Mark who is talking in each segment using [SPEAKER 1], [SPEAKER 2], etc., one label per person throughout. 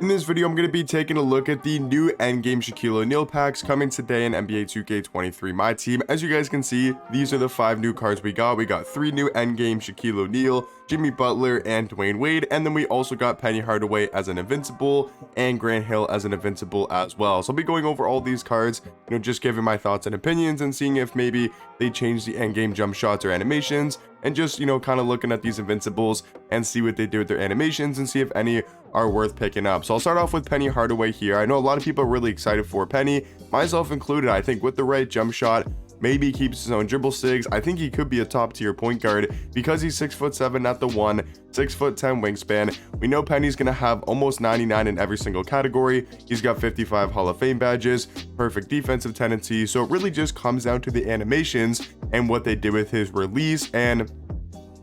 [SPEAKER 1] In this video, I'm going to be taking a look at the new Endgame Shaquille O'Neal packs coming today in NBA 2K23 My Team. As you guys can see, these are the 5 new cards we got. We got 3 new Endgame Shaquille O'Neal, Jimmy Butler, and Dwayne Wade. And then we also got Penny Hardaway as an Invincible and Grant Hill as an Invincible as well. So I'll be going over all these cards, just giving my thoughts and opinions and seeing if maybe they change the Endgame jump shots or animations, and just, kind of looking at these Invincibles and see what they do with their animations and see if any are worth picking up. So I'll start off with Penny Hardaway here. I know a lot of people are really excited for Penny, myself included. I think with the right jump shot, maybe he keeps his own dribble sigs. I think he could be a top tier point guard because he's 6'7" at the 1, 6'10" wingspan. We know Penny's gonna have almost 99 in every single category. He's got 55 Hall of Fame badges, perfect defensive tendencies. So it really just comes down to the animations and what they did with his release. And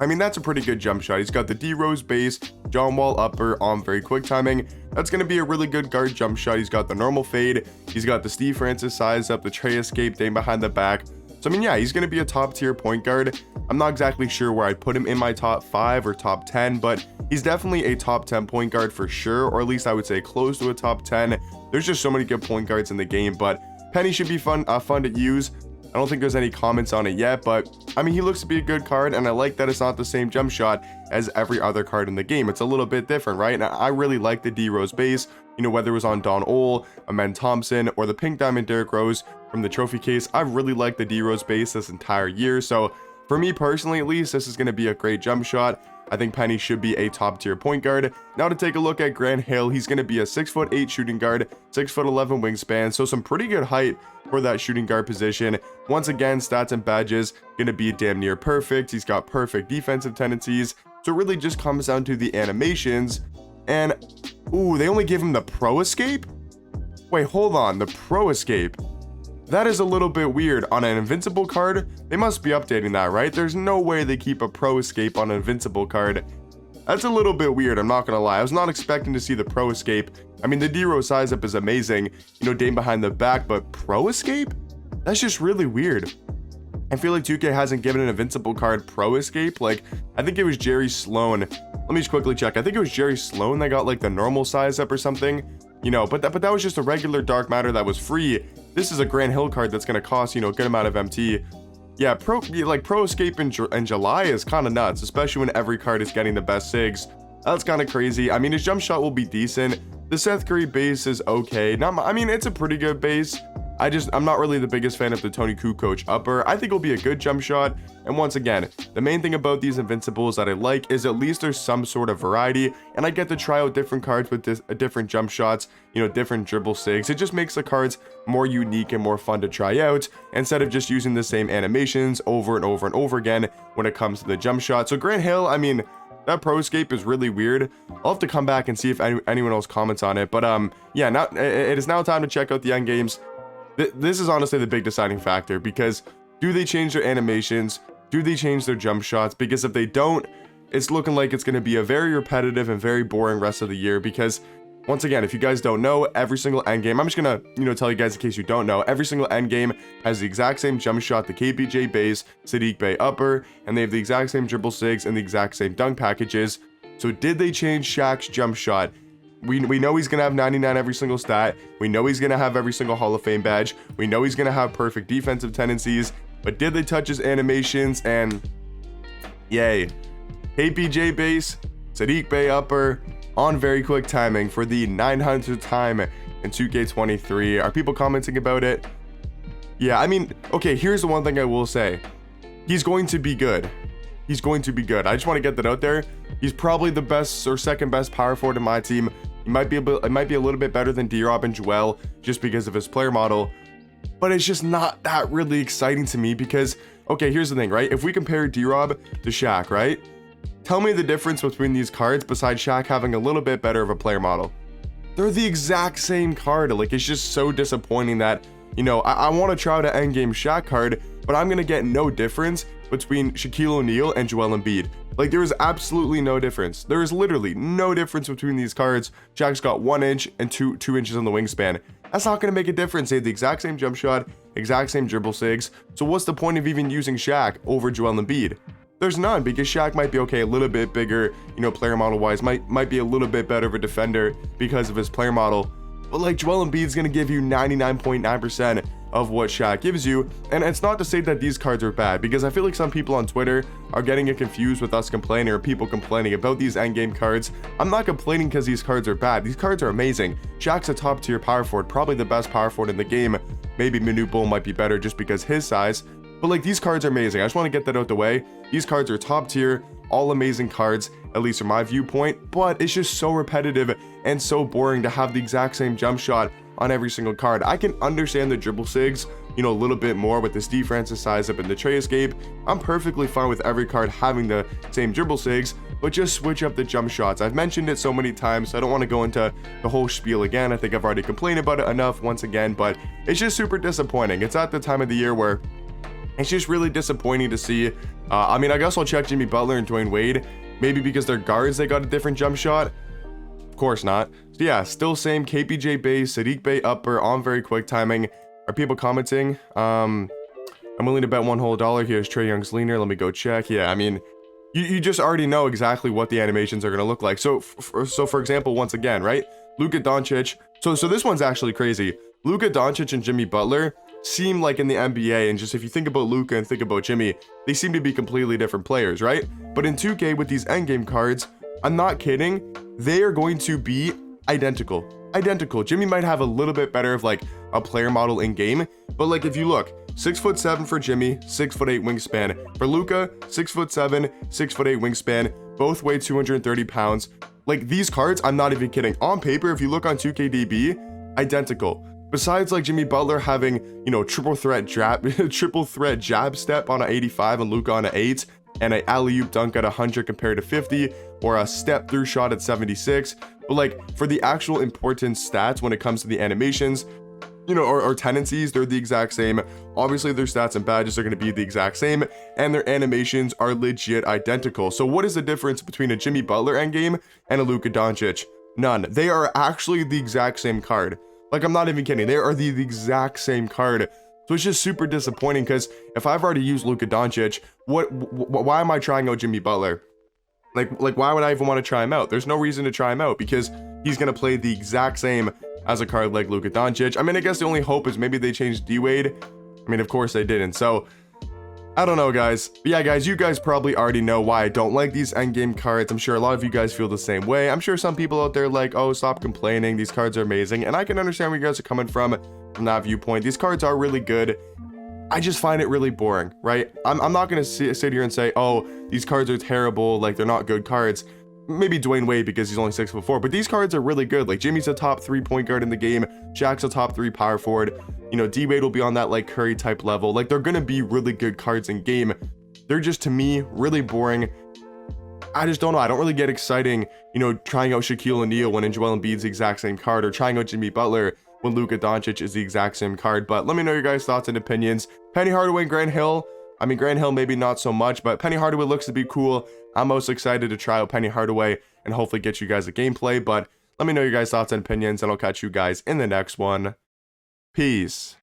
[SPEAKER 1] I mean, that's a pretty good jump shot. He's got the D-Rose base, John Wall upper on very quick timing. That's going to be a really good guard jump shot. He's got the normal fade. He's got the Steve Francis size up, the Trey escape thing behind the back. So, I mean, yeah, he's going to be a top tier point guard. I'm not exactly sure where I'd put him in my top 5 or top 10, but he's definitely a top 10 point guard for sure, or at least I would say close to a top 10. There's just so many good point guards in the game, but Penny should be fun to use. I don't think there's any comments on it yet, but I mean, he looks to be a good card, and I like that it's not the same jump shot as every other card in the game. It's a little bit different, right? And I really like the D-Rose base, whether it was on Don Ole, Amen Thompson, or the Pink Diamond Derrick Rose from the trophy case. I really like the D-Rose base this entire year. So for me personally, at least, this is going to be a great jump shot. I think Penny should be a top tier point guard. Now to take a look at Grant Hill, he's going to be a 6'8" shooting guard, 6'11" wingspan, so some pretty good height for that shooting guard position. Once again, stats and badges going to be damn near perfect. He's got perfect defensive tendencies, so it really just comes down to the animations. And ooh, they only give him the pro escape? Wait, hold on, the pro escape? That is a little bit weird. On an Invincible card, they must be updating that, right? There's no way they keep a pro escape on an Invincible card. That's a little bit weird, I'm not gonna lie. I was not expecting to see the pro escape. I mean, the D-Rose size up is amazing, Dame behind the back, but pro escape? That's just really weird. I feel like 2K hasn't given an Invincible card pro escape. Like, I think it was Jerry Sloan. Let me just quickly check. I think it was Jerry Sloan that got like the normal size up or something. But that was just a regular dark matter that was free. This is a Grant Hill card that's going to cost, a good amount of MT. Yeah, pro escape in July is kind of nuts, especially when every card is getting the best sigs. That's kind of crazy. I mean, his jump shot will be decent. The Seth Curry base is okay. I mean, it's a pretty good base. I'm not really the biggest fan of the Tony Kukoc upper. I think it'll be a good jump shot. And once again, the main thing about these Invincibles that I like is at least there's some sort of variety, and I get to try out different cards with different jump shots, different dribble sigs. It just makes the cards more unique and more fun to try out instead of just using the same animations over and over and over again when it comes to the jump shot. So Grant Hill, I mean, that pro escape is really weird. I'll have to come back and see if anyone else comments on it. But yeah, now it is now time to check out the end games. This is honestly the big deciding factor, because do they change their animations? Do they change their jump shots? Because if they don't, it's looking like it's going to be a very repetitive and very boring rest of the year. Because once again, if you guys don't know, every single endgame, I'm just going to, tell you guys in case you don't know, every single endgame has the exact same jump shot, the KPJ base, Sadiq Bey upper, and they have the exact same dribble sigs and the exact same dunk packages. So did they change Shaq's jump shot? We know he's going to have 99 every single stat. We know he's going to have every single Hall of Fame badge. We know he's going to have perfect defensive tendencies. But did they touch his animations? And yay. KPJ base, Sadiq Bey upper on very quick timing for the 900th time in 2K23. Are people commenting about it? Yeah, I mean, okay, here's the one thing I will say. He's going to be good. He's going to be good. I just want to get that out there. He's probably the best or second best power forward in my team. It might be a little bit better than D-Rob and Joel just because of his player model, but it's just not that really exciting to me because, okay, here's the thing, right? If we compare D-Rob to Shaq, right? Tell me the difference between these cards besides Shaq having a little bit better of a player model. They're the exact same card. Like, it's just so disappointing that, I want to try out an endgame Shaq card, but I'm going to get no difference between Shaquille O'Neal and Joel Embiid. Like, there is absolutely no difference. There is literally no difference between these cards. Shaq's got 1 inch and 2 inches on the wingspan. That's not going to make a difference. They have the exact same jump shot, exact same dribble sigs. So what's the point of even using Shaq over Joel Embiid? There's none, because Shaq might be okay, a little bit bigger, you know, player model wise, might be a little bit better of a defender because of his player model, but like Joel Embiid's gonna give you 99.9% of what Shaq gives you. And it's not to say that these cards are bad, because I feel like some people on Twitter are getting it confused with us complaining, or people complaining about these endgame cards. I'm not complaining because these cards are bad. These cards are amazing. Shaq's a top tier power forward, probably the best power forward in the game. Maybe Manute Bol might be better just because his size, but like, these cards are amazing. I just want to get that out the way. These cards are top tier, all amazing cards, at least from my viewpoint, but it's just so repetitive and so boring to have the exact same jump shot on every single card. I can understand the dribble sigs, you know, a little bit more with the Steve Francis size up in the Trey escape. I'm perfectly fine with every card having the same dribble sigs, but just switch up the jump shots. I've mentioned it so many times, so I don't want to go into the whole spiel again. I think I've already complained about it enough once again, but it's just super disappointing. It's at the time of the year where it's just really disappointing to see. I mean, I guess I'll check Jimmy Butler and Dwayne Wade, maybe because they're guards, they got a different jump shot. Of course not. So yeah, still same KPJ base, Sadiq Bey upper on very quick timing. Are people commenting? I'm willing to bet $1 whole. Here's Trae Young's leaner. Let me go check. Yeah, I mean, you just already know exactly what the animations are going to look like. So for example, once again, right? Luka Doncic. So this one's actually crazy. Luka Doncic and Jimmy Butler seem like in the NBA, and just if you think about Luka and think about Jimmy, they seem to be completely different players, right? But in 2K with these endgame cards, I'm not kidding, they are going to be identical. Jimmy might have a little bit better of like a player model in game, but like if you look, 6'7" for Jimmy, 6'8" wingspan. For Luka, 6'7", 6'8" wingspan, both weigh 230 pounds. Like, these cards, I'm not even kidding. On paper, if you look on 2KDB, identical. Besides like Jimmy Butler having, you know, triple threat jab step on an 85 and Luka on an 8, and an alley-oop dunk at 100 compared to 50, or a step through shot at 76. But like, for the actual important stats when it comes to the animations, you know, or tendencies, they're the exact same. Obviously their stats and badges are going to be the exact same, and their animations are legit identical. So what is the difference between a Jimmy Butler endgame and a Luka Doncic? None. They are actually the exact same card. Like, I'm not even kidding. They are the exact same card. So it's just super disappointing, because if I've already used Luka Doncic, why am I trying out Jimmy Butler? Like why would I even want to try him out? There's no reason to try him out, because he's going to play the exact same as a card like Luka Doncic. I mean, I guess the only hope is maybe they changed D-Wade. I mean, of course they didn't. So I don't know, guys. But yeah, guys, you guys probably already know why I don't like these endgame cards. I'm sure a lot of you guys feel the same way. I'm sure some people out there are like, oh, stop complaining, these cards are amazing. And I can understand where you guys are coming from that viewpoint. These cards are really good. I just find it really boring, right? I'm not gonna sit here and say, oh, these cards are terrible, like they're not good cards. Maybe Dwayne Wade because he's only 6'4", but these cards are really good. Like, Jimmy's a top 3 point guard in the game, Shaq's a top 3 power forward, you know, D-Wade will be on that like Curry type level. Like, they're gonna be really good cards in game. They're just, to me, really boring. I just don't know. I don't really get exciting, you know, trying out Shaquille O'Neal when Joel Embiid's the exact same card, or trying out Jimmy Butler when Luka Doncic is the exact same card. But let me know your guys' thoughts and opinions. Penny Hardaway and Grant Hill. I mean, Grant Hill maybe not so much, but Penny Hardaway looks to be cool. I'm most excited to try out Penny Hardaway and hopefully get you guys a gameplay. But let me know your guys' thoughts and opinions, and I'll catch you guys in the next one. Peace.